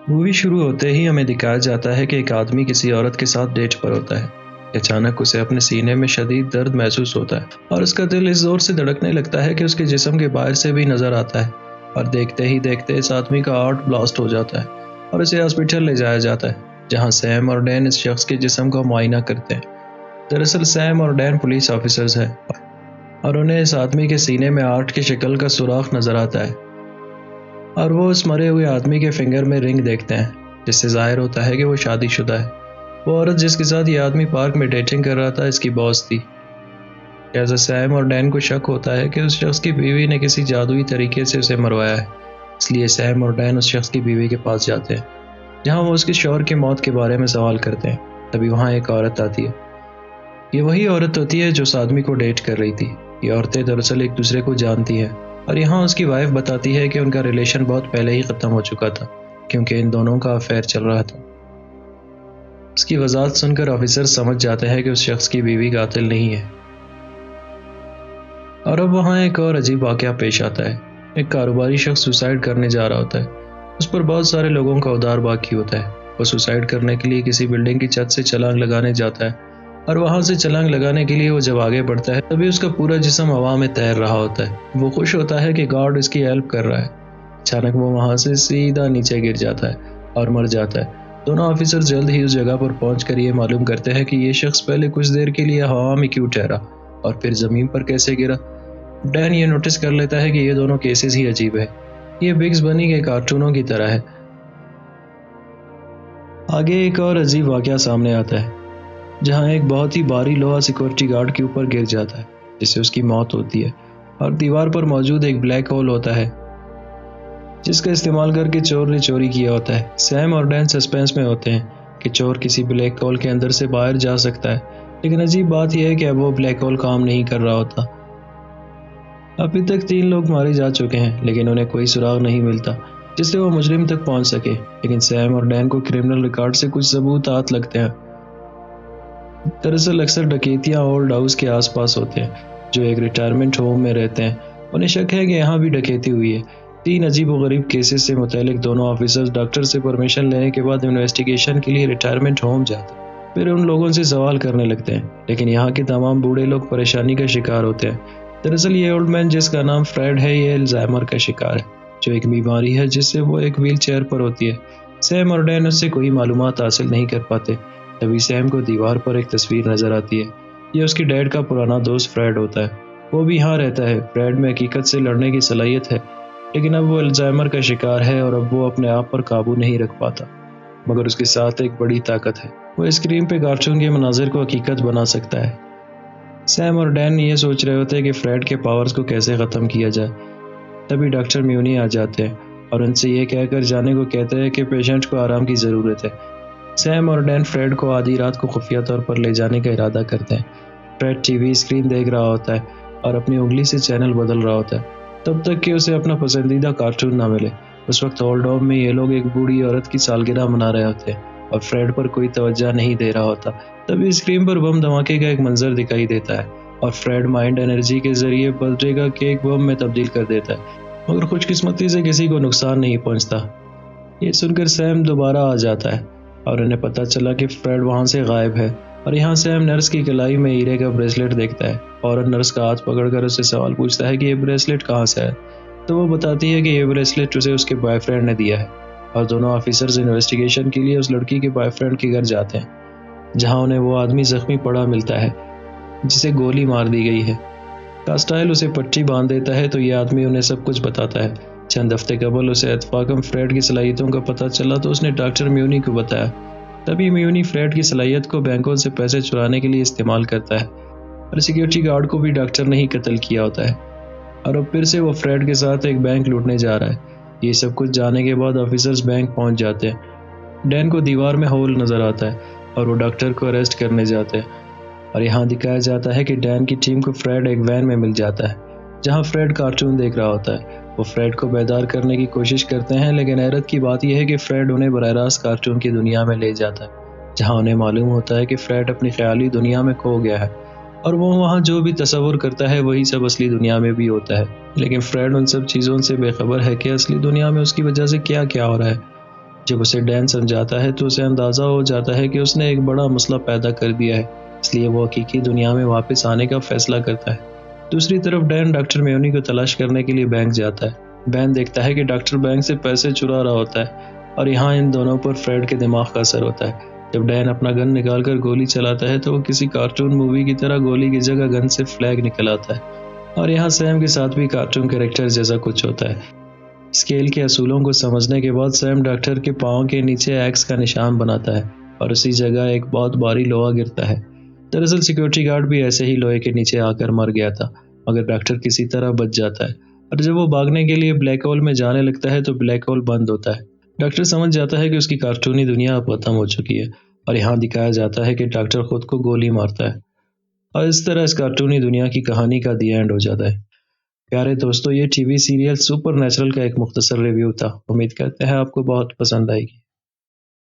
Movie شروع ہوتے ہی ہمیں دکھایا جاتا ہے کہ ایک آدمی کسی عورت کے ساتھ ڈیٹ پر ہوتا ہے کہ اچانک اسے اپنے سینے میں شدید درد محسوس ہوتا ہے اور اس کا دل اس زور سے دھڑکنے لگتا ہے کہ اس کے جسم کے باہر سے بھی نظر آتا ہے، اور دیکھتے ہی دیکھتے اس آدمی کا ہارٹ بلاسٹ ہو جاتا ہے اور اسے ہاسپٹل لے جایا جاتا ہے جہاں سیم اور ڈین اس شخص کے جسم کا معائنہ کرتے ہیں۔ دراصل سیم اور ڈین پولیس آفیسرز ہیں اور انہیں اس آدمی کے سینے میں ہارٹ کی شکل کا سوراخ نظر آتا ہے، اور وہ اس مرے ہوئے آدمی کے فنگر میں رنگ دیکھتے ہیں جس سے ظاہر ہوتا ہے کہ وہ شادی شدہ ہے۔ وہ عورت جس کے ساتھ یہ آدمی پارک میں ڈیٹنگ کر رہا تھا اس کی باس تھی۔ جیسا سیم اور ڈین کو شک ہوتا ہے کہ اس شخص کی بیوی نے کسی جادوئی طریقے سے اسے مروایا ہے، اس لیے سیم اور ڈین اس شخص کی بیوی کے پاس جاتے ہیں جہاں وہ اس کے شوہر کی موت کے بارے میں سوال کرتے ہیں۔ تبھی وہاں ایک عورت آتی ہے۔ یہ وہی عورت ہوتی ہے جو اس آدمی کو ڈیٹ کر رہی تھی۔ یہ عورتیں دراصل ایک دوسرے کو جانتی ہیں، اور یہاں اس کی وائف بتاتی ہے کہ ان کا ریلیشن بہت پہلے ہی ختم ہو چکا تھا کیونکہ ان دونوں کا افیئر چل رہا تھا۔ اس کی وضاحت سن کر آفیسر سمجھ جاتے ہیں کہ اس شخص کی بیوی قاتل نہیں ہے۔ اور اب وہاں ایک اور عجیب واقعہ پیش آتا ہے۔ ایک کاروباری شخص سوسائڈ کرنے جا رہا ہوتا ہے۔ اس پر بہت سارے لوگوں کا ادار باقی ہوتا ہے۔ وہ سوسائڈ کرنے کے لیے کسی بلڈنگ کی چھت سے چھلانگ لگانے جاتا ہے، اور وہاں سے چھلانگ لگانے کے لیے وہ جب آگے بڑھتا ہے تبھی اس کا پورا جسم ہوا میں تیر رہا ہوتا ہے۔ وہ خوش ہوتا ہے کہ گاڈ اس کی ہیلپ کر رہا ہے۔ اچانک وہ وہاں سے سیدھا نیچے گر جاتا ہے اور مر جاتا ہے۔ دونوں آفیسر جلد ہی اس جگہ پر پہنچ کر یہ معلوم کرتے ہیں کہ یہ شخص پہلے کچھ دیر کے لیے ہوا میں کیوں ٹھہرا اور پھر زمین پر کیسے گرا۔ ڈین یہ نوٹس کر لیتا ہے کہ یہ دونوں کیسز ہی عجیب ہے، یہ بگز بنی کے کارٹونوں کی طرح ہے۔ آگے ایک اور عجیب واقعہ سامنے آتا ہے جہاں ایک بہت ہی بھاری لوہا سیکورٹی گارڈ کے اوپر گر جاتا ہے جس سے اس کی موت ہوتی ہے، اور دیوار پر موجود ایک بلیک ہول ہوتا ہے جس کا استعمال کر کے چور نے چوری کیا ہوتا ہے۔ سیم اور ڈین سسپینس میں ہوتے ہیں کہ چور کسی بلیک ہول کے اندر سے باہر جا سکتا ہے، لیکن عجیب بات یہ ہے کہ اب وہ بلیک ہول کام نہیں کر رہا ہوتا۔ ابھی تک 3 لوگ مارے جا چکے ہیں لیکن انہیں کوئی سراغ نہیں ملتا جس سے وہ مجرم تک پہنچ سکے، لیکن سیم اور ڈین کو کرمنل ریکارڈ سے کچھ ثبوت ہاتھ لگتے ہیں۔ دراصل اکثر ڈکیتیاں اولڈ ہاؤس کے آس پاس ہوتے ہیں جو ایک ریٹائرمنٹ ہوم میں رہتے ہیں۔ انہیں شک ہے کہ یہاں بھی ڈکیتی ہوئی ہے۔ 3 عجیب و غریب کیسز سے متعلق دونوں آفیسرز ڈاکٹر سے پرمیشن لینے کے بعد انویسٹیگیشن کے لیے ریٹائرمنٹ ہوم جاتے ہیں۔ پھر ان لوگوں سے سوال کرنے لگتے ہیں، لیکن یہاں کے تمام بوڑھے لوگ پریشانی کا شکار ہوتے ہیں۔ دراصل یہ اولڈ مین جس کا نام فریڈ ہے یہ الزائمر کا شکار ہے جو ایک بیماری ہے جس سے وہ ایک ویل چیئر پر ہوتی ہے۔ سیم اور ڈین اس سے کوئی معلومات حاصل نہیں کر پاتے۔ تبھی سیم کو دیوار پر ایک تصویر نظر آتی ہے۔ یہ اس کی ڈیڈ کا پرانا دوست فریڈ ہوتا ہے۔ وہ بھی یہاں رہتا ہے۔ فریڈ میں حقیقت سے لڑنے کی صلاحیت ہے، لیکن اب وہ الزائمر کا شکار ہے اور اب وہ اپنے آپ پر قابو نہیں رکھ پاتا، مگر اس کے ساتھ ایک بڑی طاقت ہے۔ وہ اسکرین پہ کارٹون کے مناظر کو حقیقت بنا سکتا ہے۔ سیم اور ڈین یہ سوچ رہے ہوتے ہیں کہ فریڈ کے پاورز کو کیسے ختم کیا جائے۔ تبھی ڈاکٹر میونی آ جاتے ہیں اور ان سے یہ کہہ کر جانے کو کہتے ہیں کہ پیشنٹ کو آرام کی ضرورت ہے۔ سیم اور ڈین فریڈ کو آدھی رات کو خفیہ طور پر لے جانے کا ارادہ کرتے ہیں۔ فریڈ ٹی وی اسکرین دیکھ رہا ہوتا ہے اور اپنی انگلی سے چینل بدل رہا ہوتا ہے تب تک کہ اسے اپنا پسندیدہ کارٹون نہ ملے۔ اس وقت اولڈ ہوم میں یہ لوگ ایک بوڑھی عورت کی سالگرہ منا رہے ہوتے ہیں اور فریڈ پر کوئی توجہ نہیں دے رہا ہوتا۔ تبھی اسکرین پر بم دھماکے کا ایک منظر دکھائی دیتا ہے اور فریڈ مائنڈ انرجی کے ذریعے برتھ ڈے کا کیک بم میں تبدیل کر دیتا ہے، مگر خوش قسمتی سے کسی کو نقصان نہیں پہنچتا۔ یہ سن کر سیم دوبارہ آ جاتا ہے اور انہیں پتہ چلا کہ فریڈ وہاں سے غائب ہے، اور یہاں سیم نرس کی کلائی میں ہیرے کا بریسلٹ دیکھتا ہے اور نرس کا ہاتھ پکڑ کر اسے سوال پوچھتا ہے کہ یہ بریسلٹ کہاں سے ہے، تو وہ بتاتی ہے کہ یہ بریسلٹ اسے اس کے بوائے فرینڈ نے دیا ہے، اور دونوں آفیسرز انویسٹیگیشن کے لیے اس لڑکی کے بوائے فرینڈ کے گھر جاتے ہیں جہاں انہیں وہ آدمی زخمی پڑا ملتا ہے جسے گولی مار دی گئی ہے۔ کاسٹائل اسے پٹی باندھ دیتا ہے تو یہ آدمی انہیں سب کچھ بتاتا ہے۔ چند ہفتے قبل اسے اتفاقاً فریڈ کی صلاحیتوں کا پتہ چلا تو اس نے ڈاکٹر میونی کو بتایا۔ تبھی میونی فریڈ کی صلاحیت کو بینکوں سے پیسے چرانے کے لیے استعمال کرتا ہے، اور سیکیورٹی گارڈ کو بھی ڈاکٹر نے ہی قتل کیا ہوتا ہے، اور اب پھر سے وہ فریڈ کے ساتھ ایک بینک لوٹنے جا رہا ہے۔ یہ سب کچھ جانے کے بعد آفیسرز بینک پہنچ جاتے ہیں۔ ڈین کو دیوار میں ہول نظر آتا ہے اور وہ ڈاکٹر کو اریسٹ کرنے جاتے ہیں، اور یہاں دکھایا جاتا ہے کہ ڈین کی ٹیم کو فریڈ ایک وین میں مل جاتا ہے جہاں فریڈ کارٹون دیکھ رہا ہوتا ہے۔ وہ فریڈ کو بیدار کرنے کی کوشش کرتے ہیں، لیکن حیرت کی بات یہ ہے کہ فریڈ انہیں براہ راست کارٹون کی دنیا میں لے جاتا ہے جہاں انہیں معلوم ہوتا ہے کہ فریڈ اپنی خیالی دنیا میں کھو گیا ہے، اور وہ وہاں جو بھی تصور کرتا ہے وہی سب اصلی دنیا میں بھی ہوتا ہے، لیکن فریڈ ان سب چیزوں سے بے خبر ہے کہ اصلی دنیا میں اس کی وجہ سے کیا کیا ہو رہا ہے۔ جب اسے ڈین سمجھاتا ہے تو اسے اندازہ ہو جاتا ہے کہ اس نے ایک بڑا مسئلہ پیدا کر دیا ہے، اس لیے وہ حقیقی دنیا میں واپس آنے کا فیصلہ کرتا ہے۔ دوسری طرف ڈین ڈاکٹر میونی کو تلاش کرنے کے لیے بینک جاتا ہے۔ بین دیکھتا ہے کہ ڈاکٹر بینک سے پیسے چرا رہا ہوتا ہے اور یہاں ان دونوں پر فریڈ کے دماغ کا اثر ہوتا ہے۔ جب ڈین اپنا گن نکال کر گولی چلاتا ہے تو وہ کسی کارٹون مووی کی طرح گولی کی جگہ گن سے فلیگ نکل آتا ہے، اور یہاں سیم کے ساتھ بھی کارٹون کریکٹر جیسا کچھ ہوتا ہے۔ اسکیل کے اصولوں کو سمجھنے کے بعد سیم ڈاکٹر کے پاؤں کے نیچے ایکس کا نشان بناتا ہے اور اسی جگہ ایک بہت بھاری لوہا گرتا ہے۔ دراصل سیکیورٹی گارڈ بھی ایسے ہی لوہے کے نیچے آ کر مر گیا تھا، مگر ڈاکٹر کسی طرح بچ جاتا ہے، اور جب وہ بھاگنے کے لیے بلیک ہول میں جانے لگتا ہے تو بلیک ہول بند ہوتا ہے۔ ڈاکٹر سمجھ جاتا ہے کہ اس کی کارٹونی دنیا اب ختم ہو چکی ہے، اور یہاں دکھایا جاتا ہے کہ ڈاکٹر خود کو گولی مارتا ہے، اور اس طرح اس کارٹونی دنیا کی کہانی کا دی اینڈ ہو جاتا ہے۔ پیارے دوستو، یہ T V serial super natural کا ایک مختصر ریویو تھا۔ امید کرتے ہیں آپ کو بہت پسند آئے گی۔